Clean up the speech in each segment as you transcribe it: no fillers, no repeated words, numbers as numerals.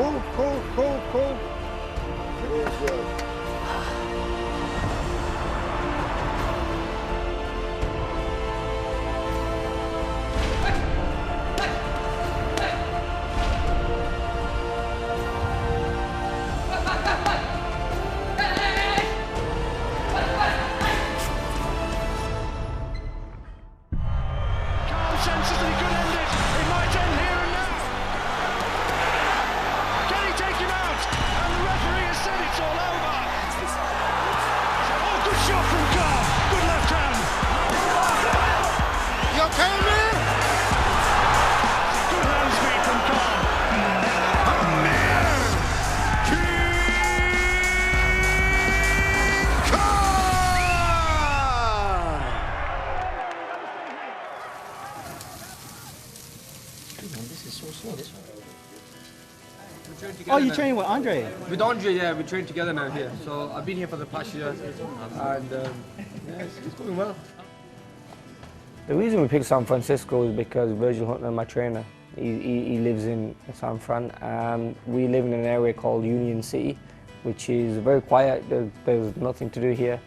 Cool. Good job. Senses that he could end it. It might end here and now. Can he take him out? And the referee has said it's all over. Oh, good shot from Khan. Good left hand. You okay, man? Good hand speed from Khan. Amir Khan! This is so slow, this one. Oh, you're training with Andre? With Andre, yeah, we train together now here. So I've been here for the past year, and yeah, it's going well. The reason we picked San Francisco is because Virgil Hunter, my trainer, he lives in San Fran. We live in an area called Union City, which is very quiet. There's nothing to do here.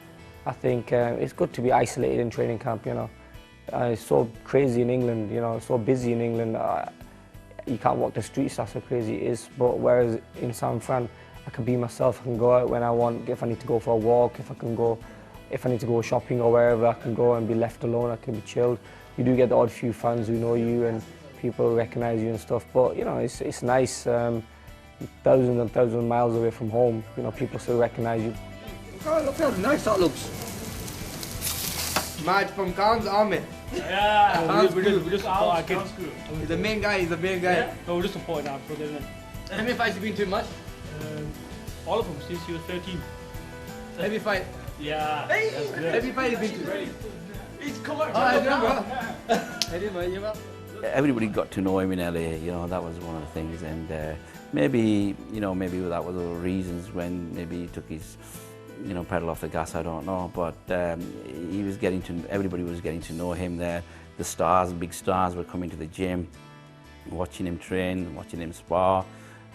I think it's good to be isolated in training camp, you know. It's so crazy in England, you know, so busy in England. You can't walk the streets, that's how crazy it is. But whereas in San Fran, I can be myself. I can go out when I want. If I need to go for a walk, if I need to go shopping or wherever, I can go and be left alone. I can be chilled. You do get the odd few fans who know you and people recognise you and stuff. But you know, it's nice. Thousands and thousands of miles away from home, you know, people still recognise you. Oh, look how nice that looks. Mad from Khan's army. Yeah, we just support our kids. He's the main guy. Yeah. No, we're just supporting our brothers. How many fights have you been to, much? All of them since he was 13. Heavy fight. Yeah. Hey, that's good. heavy fight you've been to. He's coming. Oh, I know, bro. I did, man. You well? Everybody got to know him in LA, you know, that was one of the things, and maybe that was the reasons when maybe he took his, you know, pedal off the gas, I don't know, but everybody was getting to know him there. The stars, big stars were coming to the gym, watching him train, watching him spar,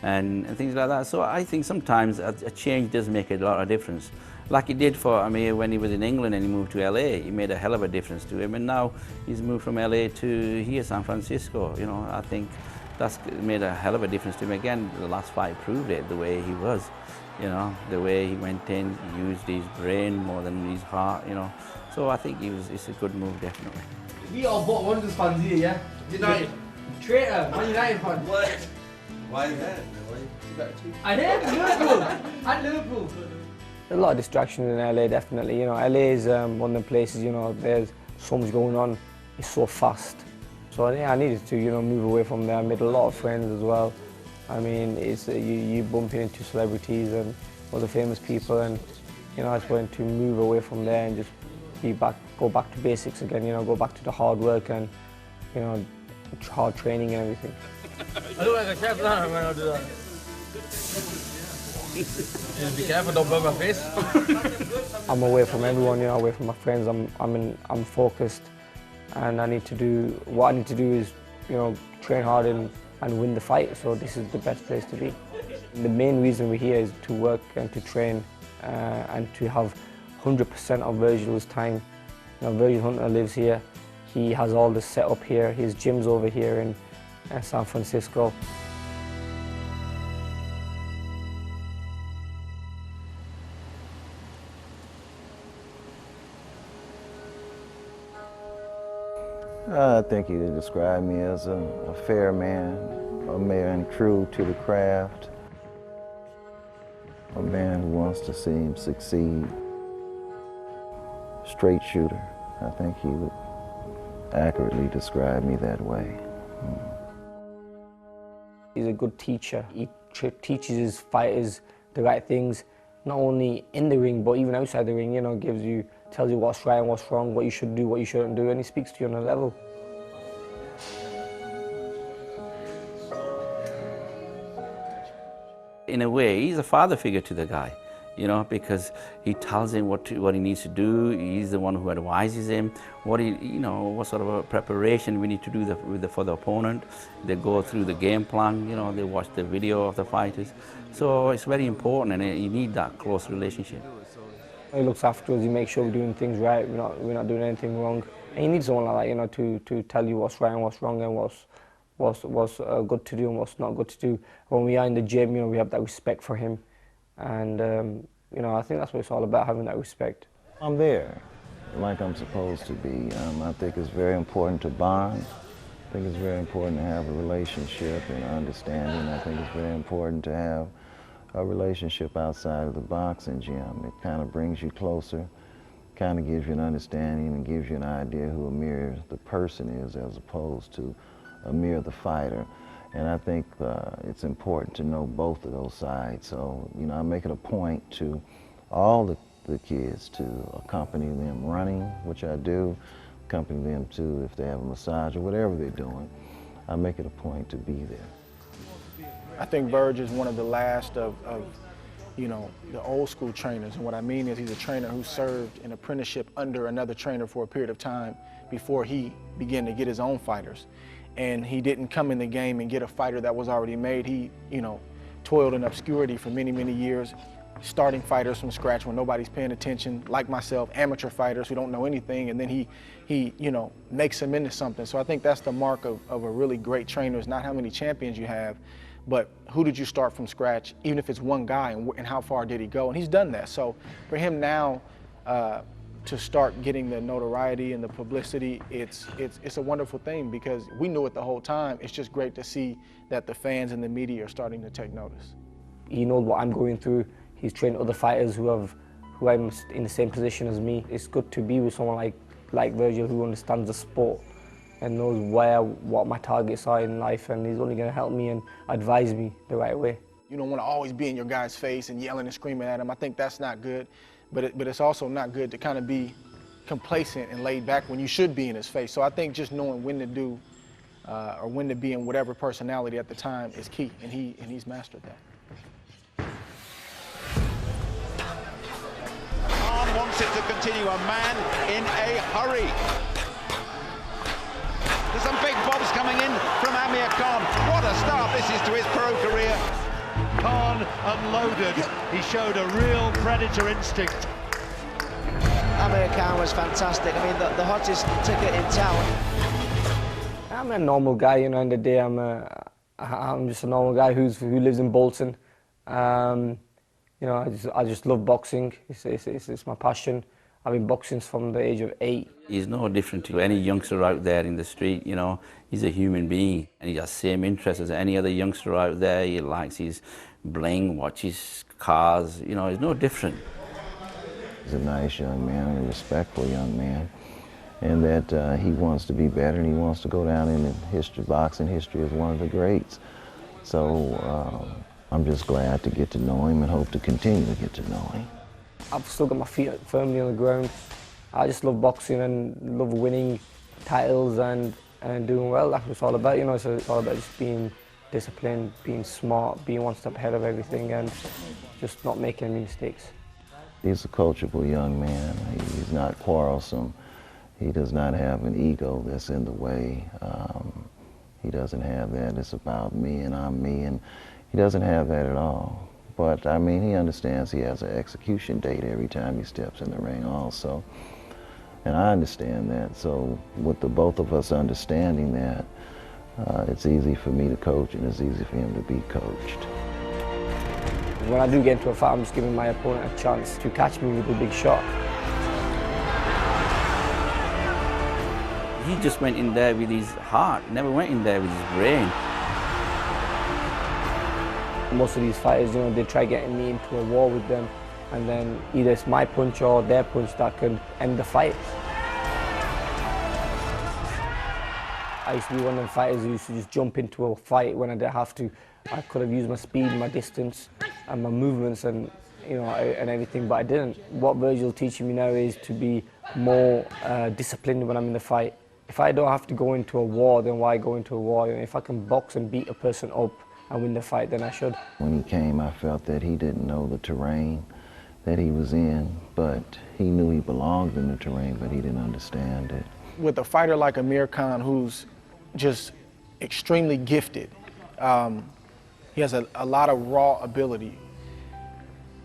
and things like that. So I think sometimes a change does make a lot of difference. Like it did for Amir when he was in England and he moved to LA. He made a hell of a difference to him, and now he's moved from LA to here, San Francisco. You know, I think that's made a hell of a difference to him. Again, the last fight proved it, the way he was. You know, the way he went in, he used his brain more than his heart, you know. So I think it's a good move, definitely. We are both Wanderers fans here, yeah? United. Traitor, Man United fan. What? Why is that? I hate Liverpool. At Liverpool. There's a lot of distractions in LA, definitely. You know, LA is one of the places, you know, there's so much going on. It's so fast. So yeah, I needed to, you know, move away from there. I made a lot of friends as well. I mean, it's you bumping into celebrities and other famous people, and you know, I just wanted to move away from there and just go back to basics again. You know, go back to the hard work and you know, hard training and everything. I look like a chef now when I do that. Be careful, don't burn my face. I'm away from everyone, you know, away from my friends. I'm focused, and I need to do what I need to do is, you know, train hard and win the fight. So this is the best place to be. The main reason we're here is to work and to train and to have 100% of Virgil's time. You know, Virgil Hunter lives here. He has all the set up here. His gym's over here in San Francisco. I think he would describe me as a fair man, a man true to the craft, a man who wants to see him succeed. Straight shooter. I think he would accurately describe me that way. He's a good teacher. He teaches his fighters the right things, not only in the ring, but even outside the ring, you know, tells you what's right and what's wrong, what you should do, what you shouldn't do, and he speaks to you on a level. In a way, he's a father figure to the guy. you know, because he tells him what he needs to do. He's the one who advises him what what sort of a preparation we need to do for the opponent. They go through the game plan, you know, they watch the video of the fighters. So it's very important, and you need that close relationship. He looks after us, he makes sure we're doing things right, we're not doing anything wrong. And you need someone like that, you know, to tell you what's right and what's wrong, and what's good to do and what's not good to do. When we are in the gym, you know, we have that respect for him. And, you know, I think that's what it's all about, having that respect. I'm there, like I'm supposed to be. I think it's very important to bond. I think it's very important to have a relationship and understanding. I think it's very important to have a relationship outside of the boxing gym. It kind of brings you closer, kind of gives you an understanding and gives you an idea who Amir the person is as opposed to Amir the fighter. And I think it's important to know both of those sides. So, you know, I make it a point to all the kids to accompany them running, which I do, accompany them too if they have a massage or whatever they're doing. I make it a point to be there. I think Burge is one of the last of you know, the old school trainers. And what I mean is he's a trainer who served an apprenticeship under another trainer for a period of time before he began to get his own fighters. And he didn't come in the game and get a fighter that was already made. He, you know, toiled in obscurity for many, many years, starting fighters from scratch when nobody's paying attention, like myself, amateur fighters who don't know anything, and then he you know, makes them into something. So I think that's the mark of a really great trainer, is not how many champions you have, but who did you start from scratch, even if it's one guy, and how far did he go? And he's done that. So for him now to start getting the notoriety and the publicity, it's a wonderful thing, because we knew it the whole time. It's just great to see that the fans and the media are starting to take notice. He knows what I'm going through. He's trained other fighters who are in the same position as me. It's good to be with someone like Virgil, who understands the sport and knows what my targets are in life, and he's only going to help me and advise me the right way. You don't want to always be in your guy's face and yelling and screaming at him. I think that's not good, but it's also not good to kind of be complacent and laid back when you should be in his face. So I think just knowing when to do or when to be in whatever personality at the time is key, and he's mastered that. Khan wants it to continue, a man in a hurry. There's some big bobs coming in from Amir Khan. What a start this is to his pro career. Khan unloaded. He showed a real predator instinct. Amir Khan was fantastic. I mean, the hottest ticket in town. I'm a normal guy, you know, in the day I'm just a normal guy who lives in Bolton. You know, I just love boxing. It's my passion. I've been boxing from the age of 8. He's no different to any youngster out there in the street, you know. He's a human being, and he has the same interests as any other youngster out there. He likes his bling, watches cars, you know, he's no different. He's a nice young man, a respectful young man, and that he wants to be better, and he wants to go down in history, boxing history, as one of the greats. So I'm just glad to get to know him and hope to continue to get to know him. I've still got my feet firmly on the ground. I just love boxing and love winning titles and doing well. That's what it's all about, you know. So it's all about just being disciplined, being smart, being one step ahead of everything, and just not making any mistakes. He's a coachable young man. He's not quarrelsome. He doesn't have an ego that's in the way. He doesn't have that. It's about me, the right way. You know, if I can box and beat a person up and win the fight, then I should. When I do get into a fight, I'm just giving my opponent a chance to catch me with a big shot. He does not have an ego that's in the way. He doesn't have that. It's about me and I'm me, and he doesn't have that at all. But I mean, he understands he has an execution date every time he steps in the ring also. And I understand that. So with the both of us understanding that, it's easy for me to coach and it's easy for him to be coached. When I do get into a fight, I'm just giving my opponent a chance to catch me with a big shot. He just went in there with his heart, never went in there with his brain. Most of these fighters, you know, they try getting me into a war with them, and then either it's my punch or their punch that could end the fight. I used to be one of them fighters who used to just jump into a fight when I didn't have to. I could have used my speed, my distance, and my movements, and you know, and everything, but I didn't. What Virgil's teaching me now is to be more disciplined when I'm in the fight. If I don't have to go into a war, then why go into a war? You know, if I can box and beat a person up and win the fight, then I should. When he came, I felt that he didn't know the terrain, that he was in, but he knew he belonged in the terrain, but he didn't understand it. With a fighter like Amir Khan, who's just extremely gifted, he has a lot of raw ability.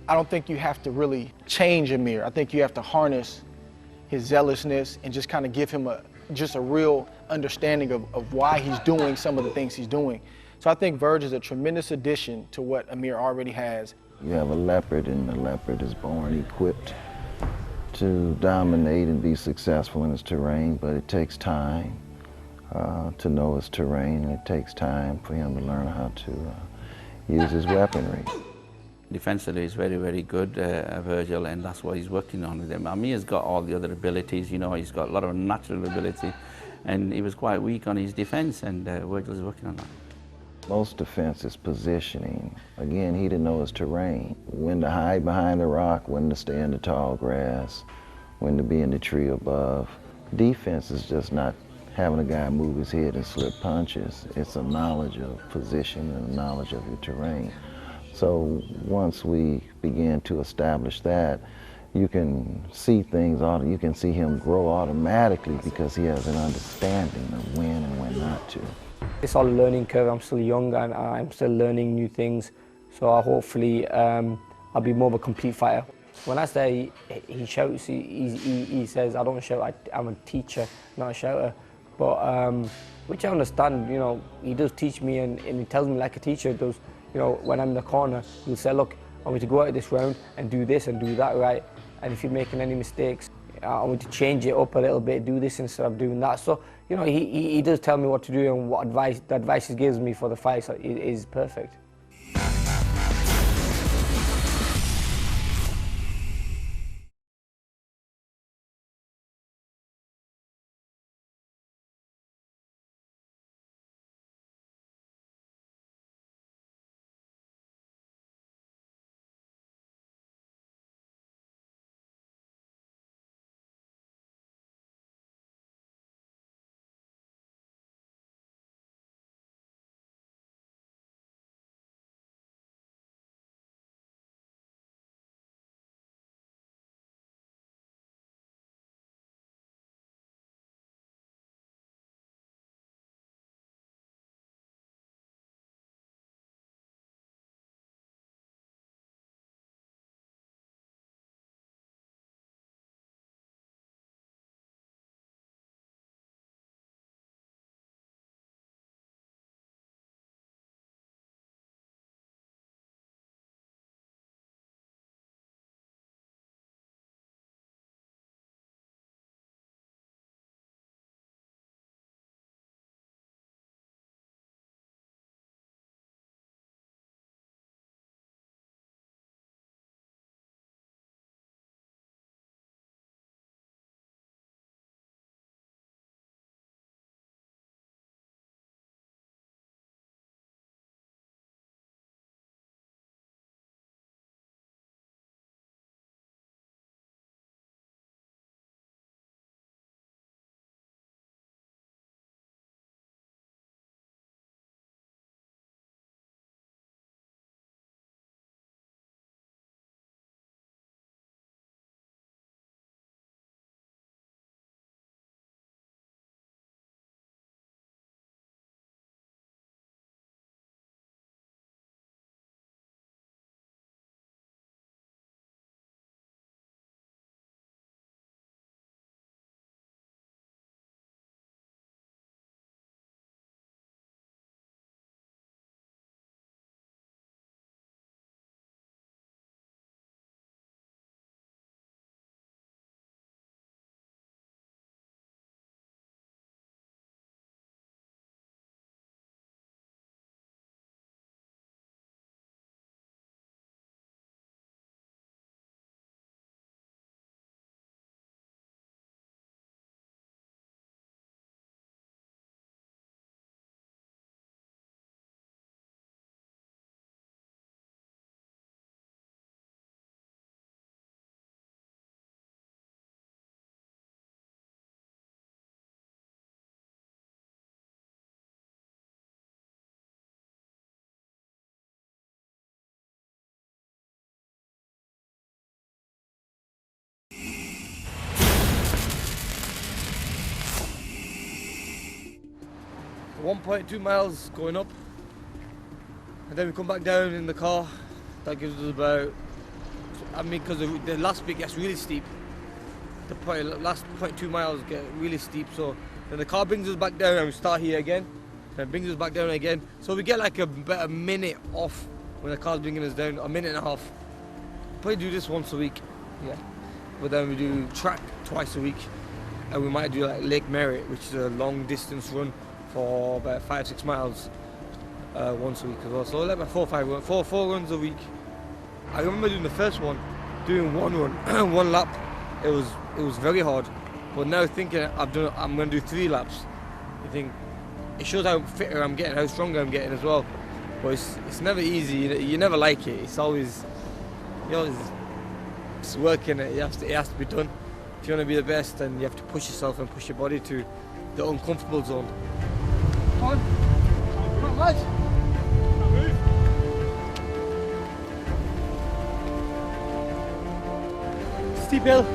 I don't think you have to really change Amir. I think you have to harness his zealousness and just kind of give him just a real understanding of why he's doing some of the things he's doing. So I think Verge is a tremendous addition to what Amir already has. You have a leopard, and the leopard is born equipped to dominate and be successful in its terrain, but it takes time to know its terrain, and it takes time for him to learn how to use his weaponry. Defensively, he's very, very good, Virgil, and that's what he's working on with him. Amir's got all the other abilities, you know, he's got a lot of natural ability, and he was quite weak on his defense, and Virgil's working on that. Most defense is positioning. Again, he didn't know his terrain. When to hide behind the rock, when to stay in the tall grass, when to be in the tree above. Defense is just not having a guy move his head and slip punches. It's a knowledge of position and a knowledge of your terrain. So once we begin to establish that, you can see things, you can see him grow automatically because he has an understanding of when and when not to. It's all a learning curve. I'm still young and I'm still learning new things. So hopefully I'll be more of a complete fighter. When I say he shouts, he says, I don't shout, I'm a teacher, not a shouter. But which I understand, you know, he does teach me and he tells me like a teacher does. You know, when I'm in the corner, he'll say, look, I want you to go out of this round and do this and do that right. And if you're making any mistakes, I want to change it up a little bit, do this instead of doing that. So, you know, he does tell me what to do, and the advice he gives me for the fight is perfect. 1.2 miles going up, and then we come back down in the car. That gives us about, I mean, because the last bit gets really steep. The last 0.2 miles get really steep, so then the car brings us back down and we start here again, then brings us back down again. So we get like about a minute off when the car's bringing us down, a minute and a half. Probably do this once a week, yeah. But then we do track twice a week, and we might do like Lake Merritt, which is a long distance run for about 5-6 miles once a week as well. So like about 4 runs a week. I remember doing the first one, doing one run, one lap. It was very hard, but now thinking I'm going to do 3 laps, you think it shows how fitter I'm getting, how stronger I'm getting as well. But it's never easy. You never like it. It's always, it's working. It has to be done. If you want to be the best, then you have to push yourself and push your body to the uncomfortable zone. Come on, not much. Steep hill.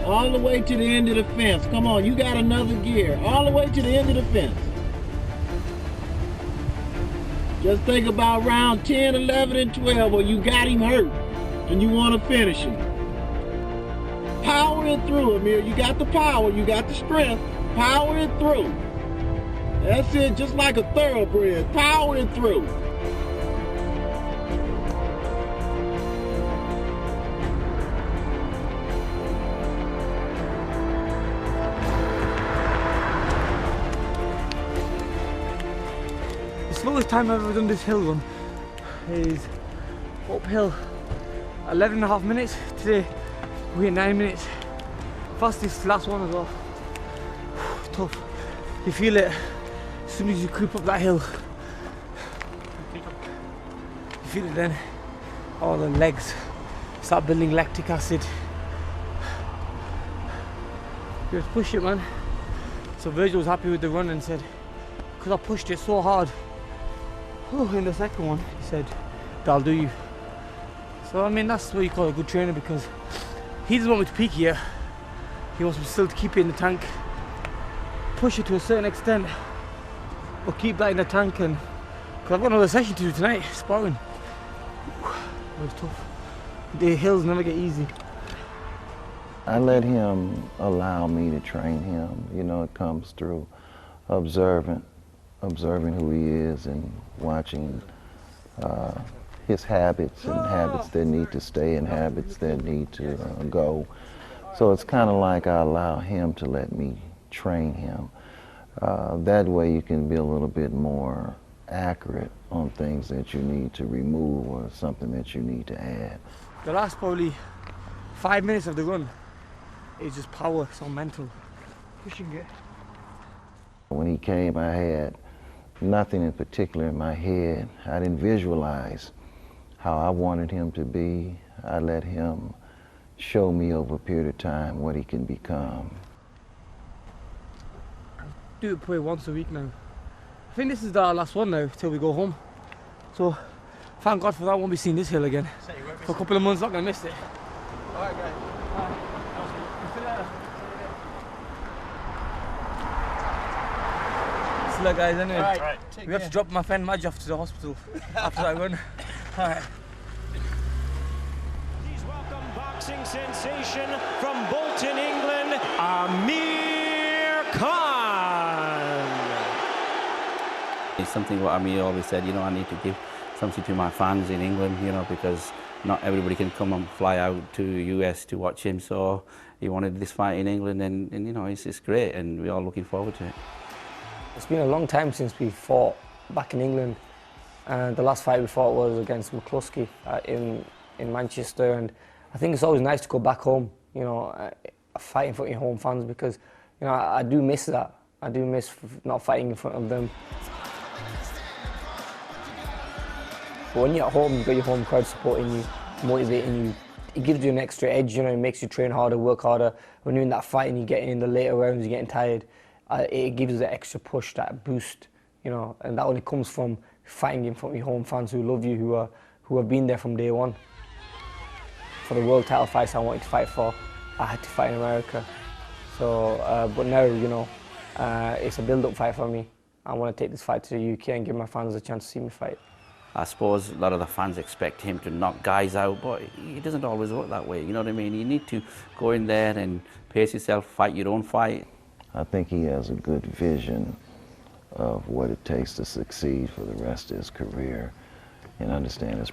All the way to the end of the fence. Come on, you got another gear. All the way to the end of the fence. Just think about round 10, 11, and 12 where you got him hurt and you want to finish him. Power it through, Amir. You got the power, you got the strength. Power it through. That's it, just like a thoroughbred. Power it through. The slowest time I've ever done this hill run is uphill 11.5 minutes. Today we're at 9 minutes. Fastest last one as well. Tough. You feel it as soon as you creep up that hill. You feel it then. All the legs start building lactic acid. You just push it, man. So Virgil was happy with the run and said, because I pushed it so hard, in the second one, he said, that'll do you. So I mean, that's what you call a good trainer, because he doesn't want me to peak here. He wants me still to keep it in the tank, push it to a certain extent, but keep that in the tank. And because I've got another session to do tonight, sparring. It was tough. The hills never get easy. I let him allow me to train him. You know, it comes through observing who he is and watching his habits and habits that need to stay and habits that need to go. So it's kind of like I allow him to let me train him. That way you can be a little bit more accurate on things that you need to remove or something that you need to add. The last probably 5 minutes of the run is just power, it's all mental. Pushing it. When he came, I had nothing in particular in my head. I didn't visualize how I wanted him to be. I let him show me over a period of time what he can become. Do it probably once a week now. I think this is our last one now till we go home. So thank God for that. I won't be seeing this hill again for a couple of months. Not gonna miss it. Alright guys. See you guys anyway. Right. We have to drop my friend Madge off to the hospital after that run. Alright. Please welcome boxing sensation from Bolton, England, Amir Khan. It's something what Amir always said, you know, I need to give something to my fans in England, you know, because not everybody can come and fly out to US to watch him. So he wanted this fight in England, and you know, it's great, and we're all looking forward to it. It's been a long time since we fought back in England, and the last fight we fought was against McCluskey in Manchester, and I think it's always nice to go back home, you know, fight in front of your home fans, because, you know, I do miss that. I do miss not fighting in front of them. But when you're at home, you've got your home crowd supporting you, motivating you. It gives you an extra edge, you know, it makes you train harder, work harder. When you're in that fight and you're getting in the later rounds, you're getting tired, it gives you that extra push, that boost, you know, and that only comes from fighting in front of your home fans who love you, who have been there from day one. For the world title fights I wanted to fight for, I had to fight in America. So, but now, you know, it's a build-up fight for me. I want to take this fight to the UK and give my fans a chance to see me fight. I suppose a lot of the fans expect him to knock guys out, but it doesn't always work that way, you know what I mean? You need to go in there and pace yourself, fight your own fight. I think he has a good vision of what it takes to succeed for the rest of his career and understand his